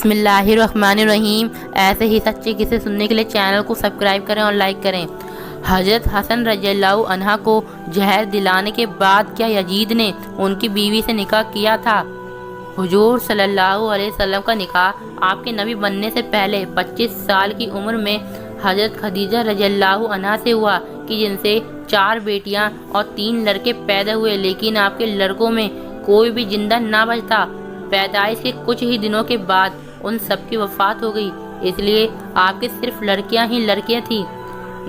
بسم اللہ الرحمن الرحیم۔ ایسے ہی سچے قصے سننے کے لیے چینل کو سبسکرائب کریں اور لائک کریں۔ حضرت حسن رضی اللہ عنہ کو زہر دلانے کے بعد کیا یزید نے ان کی بیوی سے نکاح کیا تھا؟ حضور صلی اللہ علیہ وسلم کا نکاح آپ کے نبی بننے سے پہلے 25 سال کی عمر میں حضرت خدیجہ رضی اللہ عنہا سے ہوا، کہ جن سے 4 بیٹیاں اور 3 لڑکے پیدا ہوئے، لیکن آپ کے لڑکوں میں کوئی بھی زندہ نہ بچا۔ پیدائش کے کچھ ہی دنوں کے بعد ان سب کی وفات ہو گئی، اس لیے آپ کے صرف لڑکیاں ہی لڑکیاں تھیں۔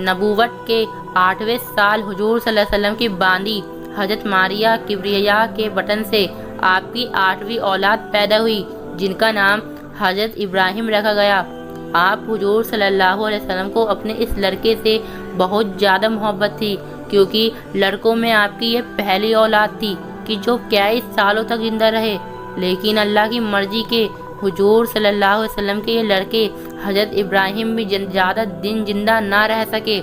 نبوت کے 8ویں سال حضور صلی اللہ علیہ وسلم کی باندی حضرت ماریہ کبریہ کے بطن سے آپ کی 8ویں اولاد پیدا ہوئی، جن کا نام حضرت ابراہیم رکھا گیا۔ آپ حضور صلی اللہ علیہ وسلم کو اپنے اس لڑکے سے بہت زیادہ محبت تھی، کیونکہ لڑکوں میں آپ کی یہ پہلی اولاد تھی کہ جو 21 سالوں تک زندہ رہے، لیکن اللہ کی مرضی کے حضور صلی اللہ علیہ وسلم کے یہ لڑکے حضرت ابراہیم بھی زیادہ دن زندہ نہ رہ سکے۔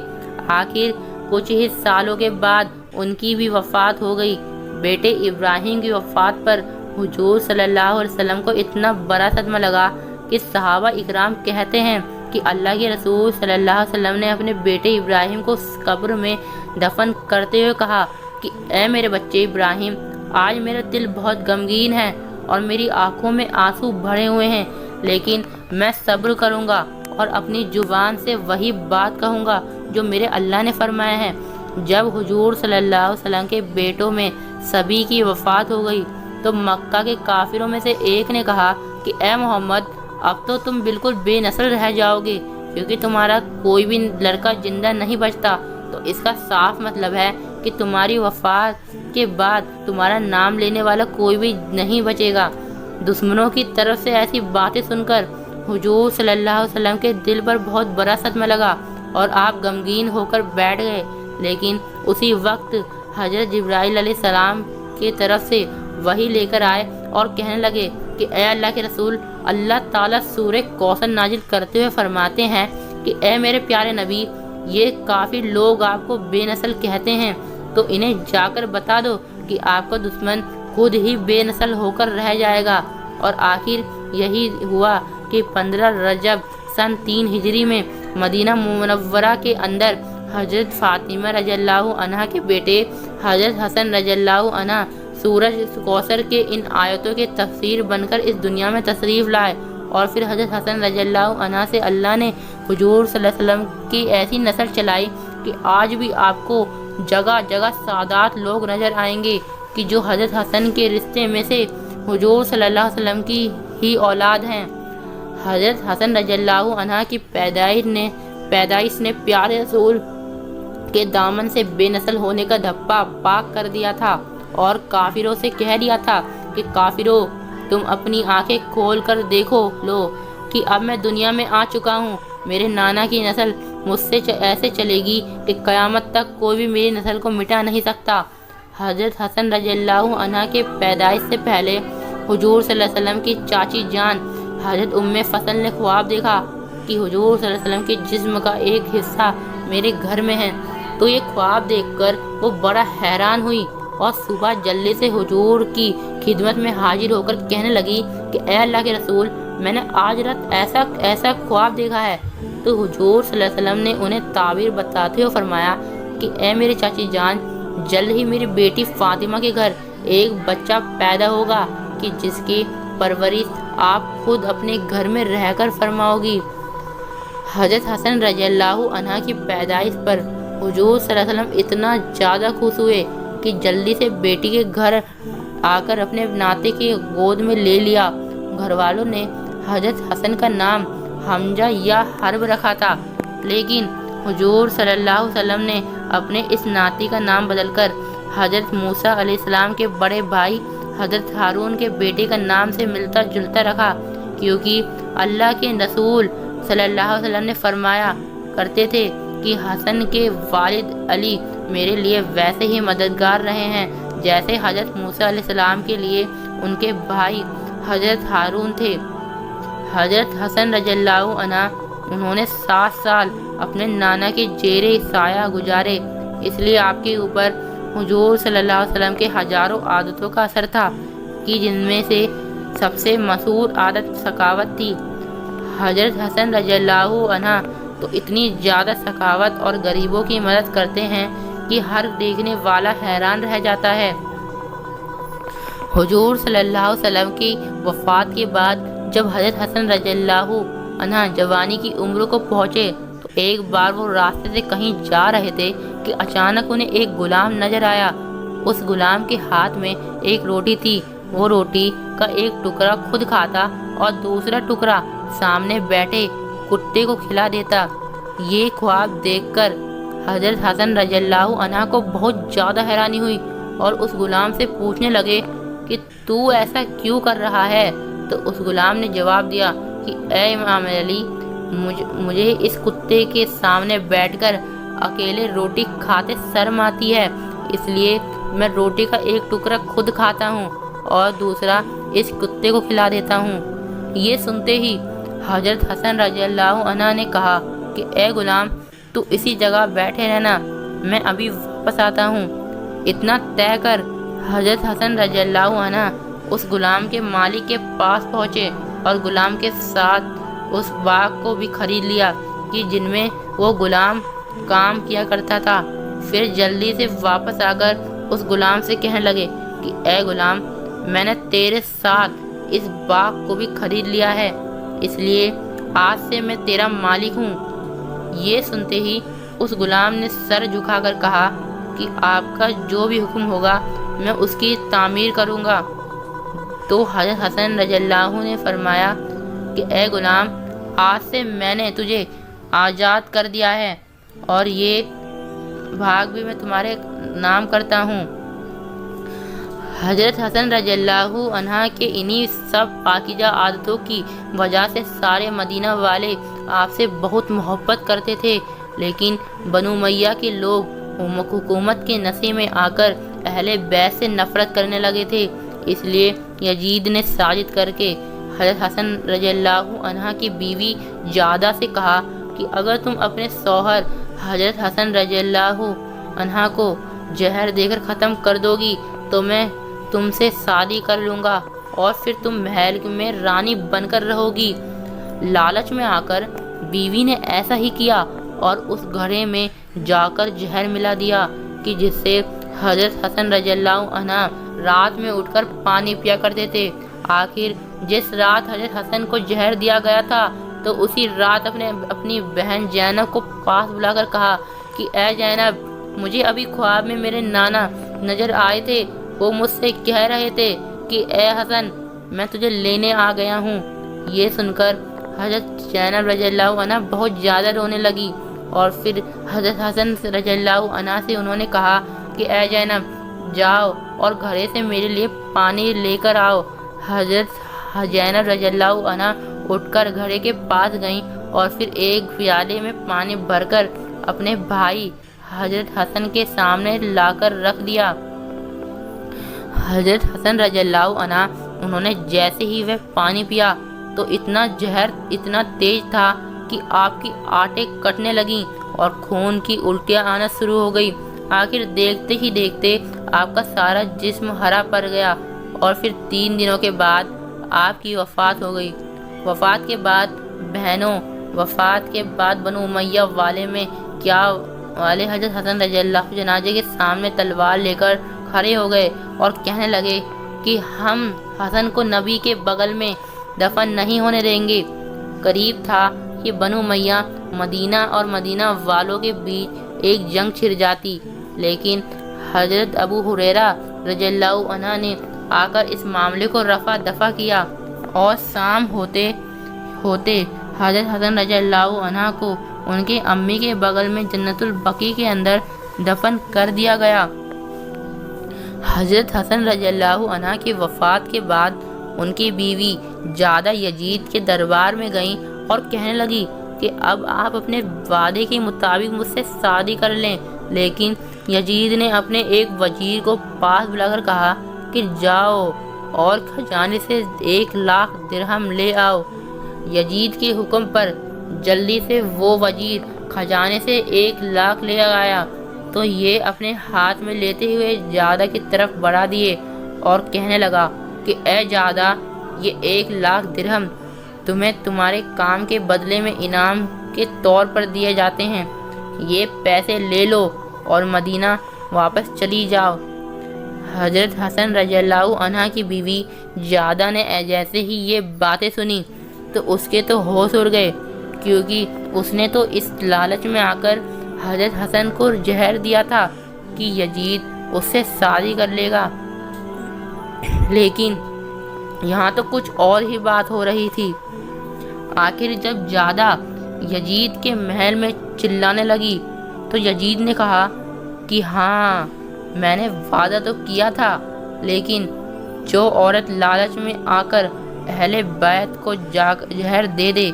آخر کچھ ہی سالوں کے بعد ان کی بھی وفات ہو گئی۔ بیٹے ابراہیم کی وفات پر حضور صلی اللہ علیہ وسلم کو اتنا بڑا صدمہ لگا کہ صحابہ اکرام کہتے ہیں کہ اللہ کے رسول صلی اللہ علیہ وسلم نے اپنے بیٹے ابراہیم کو قبر میں دفن کرتے ہوئے کہا کہ اے میرے بچے ابراہیم، آج میرا دل بہت غمگین ہے اور میری آنکھوں میں آنسو بھرے ہوئے ہیں، لیکن میں صبر کروں گا اور اپنی زبان سے وہی بات کہوں گا جو میرے اللہ نے فرمایا ہے۔ جب حضور صلی اللہ علیہ وسلم کے بیٹوں میں سبھی کی وفات ہو گئی تو مکہ کے کافروں میں سے ایک نے کہا کہ اے محمد، اب تو تم بالکل بے نسل رہ جاؤ گے، کیونکہ تمہارا کوئی بھی لڑکا زندہ نہیں بچتا، تو اس کا صاف مطلب ہے کہ تمہاری وفات کے بعد تمہارا نام لینے والا کوئی بھی نہیں بچے گا۔ دشمنوں کی طرف سے ایسی باتیں سن کر حضور صلی اللہ علیہ وسلم کے دل پر بہت بڑا صدمہ لگا اور آپ غمگین ہو کر بیٹھ گئے، لیکن اسی وقت حضرت جبرائیل علیہ السلام کی طرف سے وحی لے کر آئے اور کہنے لگے کہ اے اللہ کے رسول، اللہ تعالیٰ سورہ کوثر نازل کرتے ہوئے فرماتے ہیں کہ اے میرے پیارے نبی، یہ کافی لوگ آپ کو بے نسل کہتے ہیں، تو انہیں جا کر بتا دو کہ آپ کا دشمن خود ہی بے نسل ہو کر رہ جائے گا۔ اور آخر یہی ہوا کہ 15 رجب سن 3 ہجری میں مدینہ منورہ کے اندر حضرت فاطمہ رضی اللہ عنہ کے بیٹے حضرت حسن رضی اللہ عنہ سورہ کوثر کے ان آیتوں کے تفسیر بن کر اس دنیا میں تشریف لائے، اور پھر حضرت حسن رضی اللہ عنہ سے اللہ نے حضور صلی اللہ علیہ وسلم کی ایسی نسل چلائی کہ آج بھی آپ کو جگہ جگہ سادات لوگ نظر آئیں گے کہ جو حضرت حسن کے رشتے میں سے حضور صلی اللہ علیہ وسلم کی ہی اولاد ہیں۔ حضرت حسن رضی اللہ عنہ کی پیدائش نے پیارے رسول کے دامن سے بے نسل ہونے کا دھبا پاک کر دیا تھا، اور کافروں سے کہہ دیا تھا کہ کافروں، تم اپنی آنکھیں کھول کر دیکھو لو کہ اب میں دنیا میں آ چکا ہوں، میرے نانا کی نسل مجھ سے ایسے چلے گی کہ قیامت تک کوئی بھی میری نسل کو مٹا نہیں سکتا۔ حضرت حسن رضی اللہ عنہ کے پیدائش سے پہلے حضور صلی اللہ علیہ وسلم کی چاچی جان حضرت ام فضل نے خواب دیکھا کہ حضور صلی اللہ علیہ وسلم کے جسم کا ایک حصہ میرے گھر میں ہے، تو یہ خواب دیکھ کر وہ بڑا حیران ہوئی اور صبح جلدی سے حضور کی خدمت میں حاضر ہو کر کہنے لگی کہ اے اللہ کے رسول، میں نے آج رات ایسا خواب دیکھا ہے۔ تو حضور صلی اللہ علیہ وسلم نے انہیں تعبیر بتاتے ہوئے فرمایا کہ اے میری چاچی جان، جلد ہی میری بیٹی فاطمہ کے گھر ایک بچہ پیدا ہوگا کہ جس کی پرورش آپ خود اپنے گھر میں رہ کر فرماؤ گی۔ حضرت حسن رضی اللہ عنہ کی پیدائش پر حضور صلی اللہ علیہ وسلم اتنا زیادہ خوش ہوئے کہ جلدی سے بیٹی کے گھر آ کر اپنے ناتے کی گود میں لے لیا۔ گھر والوں نے حضرت حسن کا نام حمزہ یا حرب رکھا تھا، لیکن حضور صلی اللہ علیہ وسلم نے اپنے اس ناتی کا نام بدل کر حضرت موسیٰ علیہ السلام کے بڑے بھائی حضرت ہارون کے بیٹے کا نام سے ملتا جلتا رکھا، کیونکہ اللہ کے رسول صلی اللہ علیہ وسلم نے فرمایا کرتے تھے کہ حسن کے والد علی میرے لیے ویسے ہی مددگار رہے ہیں جیسے حضرت موسیٰ علیہ السلام کے لیے ان کے بھائی حضرت ہارون تھے۔ حضرت حسن رضی اللہ عنہ انہوں نے 7 سال اپنے نانا کے زیر سایہ گزارے، اس لیے آپ کے اوپر حضور صلی اللہ علیہ وسلم کے ہزاروں عادتوں کا اثر تھا کہ جن میں سے سب سے مشہور عادت سخاوت تھی۔ حضرت حسن رضی اللہ عنہ تو اتنی زیادہ سخاوت اور غریبوں کی مدد کرتے ہیں کہ ہر دیکھنے والا حیران رہ جاتا ہے۔ حضور صلی اللہ علیہ وسلم کی وفات کے بعد جب حضرت حسن رضی اللہ عنہ جوانی کی عمر کو پہنچے تو ایک بار وہ راستے سے کہیں جا رہے تھے کہ اچانک انہیں ایک غلام نظر آیا۔ اس غلام کے ہاتھ میں ایک روٹی تھی۔ وہ روٹی کا ایک ٹکڑا خود کھاتا اور دوسرا ٹکڑا سامنے بیٹھے کتے کو کھلا دیتا۔ یہ خواب دیکھ کر حضرت حسن رضی اللہ عنہ کو بہت زیادہ حیرانی ہوئی اور اس غلام سے پوچھنے لگے کہ تو ایسا کیوں کر رہا ہے؟ تو اس غلام نے جواب دیا کہ اے امام علی، مجھے اس کتے کے سامنے بیٹھ کر اکیلے روٹی کھاتے شرم آتی ہے، اس لیے میں روٹی کا ایک ٹکڑا خود کھاتا ہوں اور دوسرا اس کتے کو کھلا دیتا ہوں۔ یہ سنتے ہی حضرت حسن رضی اللہ عنہ نے کہا کہ اے غلام، تو اسی جگہ بیٹھے رہنا، میں ابھی واپس آتا ہوں۔ اتنا طے کر حضرت حسن رضی اللہ عنہ اس غلام کے مالک کے پاس پہنچے اور غلام کے ساتھ اس باغ کو بھی خرید لیا کہ جن میں وہ غلام کام کیا کرتا تھا۔ پھر جلدی سے واپس آ کر اس غلام سے کہنے لگے کہ اے غلام، میں نے تیرے ساتھ اس باغ کو بھی خرید لیا ہے، اس لیے آج سے میں تیرا مالک ہوں۔ یہ سنتے ہی اس غلام نے سر جھکا کر کہا کہ آپ کا جو بھی حکم ہوگا میں اس کی تعمیر کروں گا۔ تو حضرت حسن رضی اللہ عنہ نے فرمایا کہ اے غلام، آج سے میں نے تجھے آزاد کر دیا ہے اور یہ باغ بھی میں تمہارے نام کرتا ہوں۔ حضرت حسن رضی اللہ عنہ کے انہی سب پاکیزہ عادتوں کی وجہ سے سارے مدینہ والے آپ سے بہت محبت کرتے تھے، لیکن بنو امیہ کے لوگ حکومت کے نشے میں آ کر اہل بیت سے نفرت کرنے لگے تھے۔ اس لیے یزید نے سازش کر کے حضرت حسن رضی اللہ عنہ کی بیوی جعدہ سے کہا کہ اگر تم اپنے شوہر حضرت حسن رضی اللہ عنہ کو زہر دے کر ختم کر دو گی تو میں تم سے شادی کر لوں گا اور پھر تم محل میں رانی بن کر رہو گی۔ لالچ میں آ کر بیوی نے ایسا ہی کیا اور اس گھڑے میں جا کر زہر ملا دیا کہ جس سے حضرت حسن رضی اللہ عنہ رات میں اٹھ کر پانی پیا کرتے تھے۔ آخر جس رات حضرت حسن کو زہر دیا گیا تھا تو اسی رات اپنی بہن زینب کو پاس بلا کر کہا کہ اے زینب، مجھے ابھی خواب میں میرے نانا نظر آئے تھے، وہ مجھ سے کہہ رہے تھے کہ اے حسن، میں تجھے لینے آ گیا ہوں۔ یہ سن کر حضرت زینب رضی اللہ عنہ بہت زیادہ رونے لگی اور پھر حضرت حسن رضی اللہ عنہ سے انہوں نے کہا کہ اے زینب، جاؤ اور گھڑے سے میرے لیے پانی لے کر آؤ۔ حضرت زینب رضی اللہ عنہ اٹھ کر گھڑے کے پاس گئیں اور پھر ایک پیالے میں پانی بھر کر اپنے بھائی حضرت حسن کے سامنے لا کر رکھ دیا۔ حضرت حسن رضی اللہ عنہ انہوں نے جیسے ہی وہ پانی پیا تو اتنا زہر اتنا تیز تھا کہ آپ کی آنتیں کٹنے لگیں اور خون کی الٹیاں آنا شروع ہو گئی۔ آخر دیکھتے ہی دیکھتے آپ کا سارا جسم ہرا پڑ گیا اور پھر 3 دنوں کے بعد آپ کی وفات ہو گئی۔ وفات کے بعد بہنوں، وفات کے بعد بنو امیہ والے حضرت حسن رضی اللہ جنازے کے سامنے تلوار لے کر کھڑے ہو گئے اور کہنے لگے کہ ہم حسن کو نبی کے بغل میں دفن نہیں ہونے دیں گے۔ قریب تھا کہ بنو امیہ مدینہ اور مدینہ والوں کے بیچ ایک جنگ چھڑ جاتی، لیکن حضرت ابو ہریرہ رضی اللہ عنہ نے آ کر اس معاملے کو رفع دفع کیا اور شام ہوتے ہوتے حضرت حسن رضی اللہ عنہ کو ان کے امی کے بغل میں جنت البقیع کے اندر دفن کر دیا گیا۔ حضرت حسن رضی اللہ عنہ کی وفات کے بعد ان کی بیوی جعدہ یزید کے دربار میں گئیں اور کہنے لگی کہ اب آپ اپنے وعدے کے مطابق مجھ سے شادی کر لیں، لیکن یزید نے اپنے ایک وزیر کو پاس بلا کر کہا کہ جاؤ اور خزانے سے 1,00,000 درہم لے آؤ۔ یزید کے حکم پر جلدی سے وہ وزیر خزانے سے 1,00,000 لے آیا تو یہ اپنے ہاتھ میں لیتے ہوئے جعدہ کی طرف بڑھا دیے اور کہنے لگا کہ اے جعدہ، یہ 1,00,000 درہم تمہیں تمہارے کام کے بدلے میں انعام کے طور پر دیے جاتے ہیں، یہ پیسے لے لو اور مدینہ واپس چلی جاؤ۔ حضرت حسن رضی اللہ عنہ کی بیوی جادہ نے جیسے ہی یہ باتیں سنی تو اس کے تو ہوش اڑ گئے، کیونکہ اس نے تو اس لالچ میں آ کر حضرت حسن کو زہر دیا تھا کہ یزید اس سے شادی کر لے گا، لیکن یہاں تو کچھ اور ہی بات ہو رہی تھی۔ آخر جب جادہ یزید کے محل میں چلانے لگی تو یزید نے کہا کہ ہاں، میں نے وعدہ تو کیا تھا، لیکن جو عورت لالچ میں آ کر اہل بیت کو زہر دے دے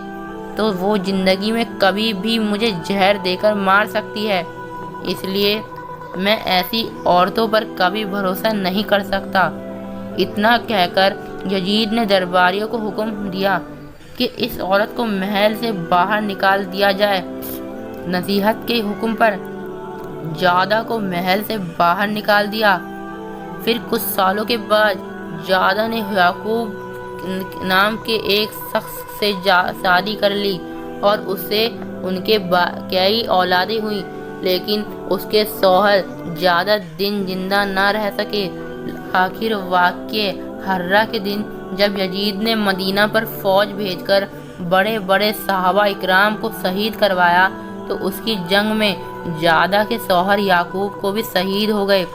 تو وہ زندگی میں کبھی بھی مجھے زہر دے کر مار سکتی ہے، اس لیے میں ایسی عورتوں پر کبھی بھروسہ نہیں کر سکتا۔ اتنا کہہ کر یزید نے درباریوں کو حکم دیا کہ اس عورت کو محل سے باہر نکال دیا جائے۔ نصیحت کے حکم پر جادہ کو محل سے باہر نکال دیا۔ پھر کچھ سالوں کے بعد جادہ نے یعقوب نام کے ایک شخص سے شادی کر لی اور اس سے ان کے کئی اولادیں ہوئیں، لیکن اس کے شوہر زیادہ دن زندہ نہ رہ سکے۔ آخر واقعہ ہرہ کے دن جب یزید نے مدینہ پر فوج بھیج کر بڑے بڑے صحابہ اکرام کو شہید کروایا تو اس کی جنگ میں جادہ کے شوہر یعقوب کو بھی شہید ہو گئے۔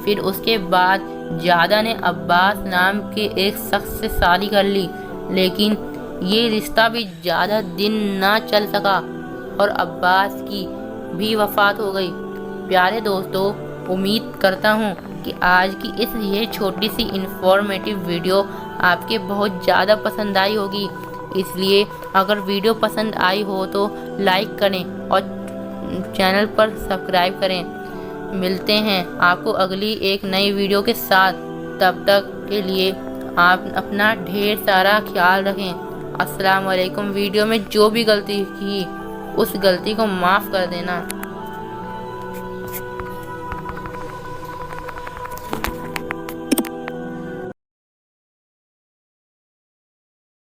پھر اس کے بعد جادہ نے عباس نام کے ایک شخص سے شادی کر لی، لیکن یہ رشتہ بھی زیادہ دن نہ چل سکا اور عباس کی بھی وفات ہو گئی۔ پیارے دوستو، امید کرتا ہوں کہ آج کی یہ چھوٹی سی انفارمیٹیو ویڈیو آپ کے بہت زیادہ پسند آئی ہوگی، اس لیے اگر ویڈیو پسند آئی ہو تو لائک کریں اور چینل پر سبسکرائب کریں۔ ملتے ہیں آپ کو اگلی ایک نئی ویڈیو کے ساتھ، تب تک کے لیے آپ اپنا ڈھیر سارا خیال رکھیں۔ السلام علیکم۔ ویڈیو میں جو بھی غلطی کی اس غلطی کو معاف کر دینا۔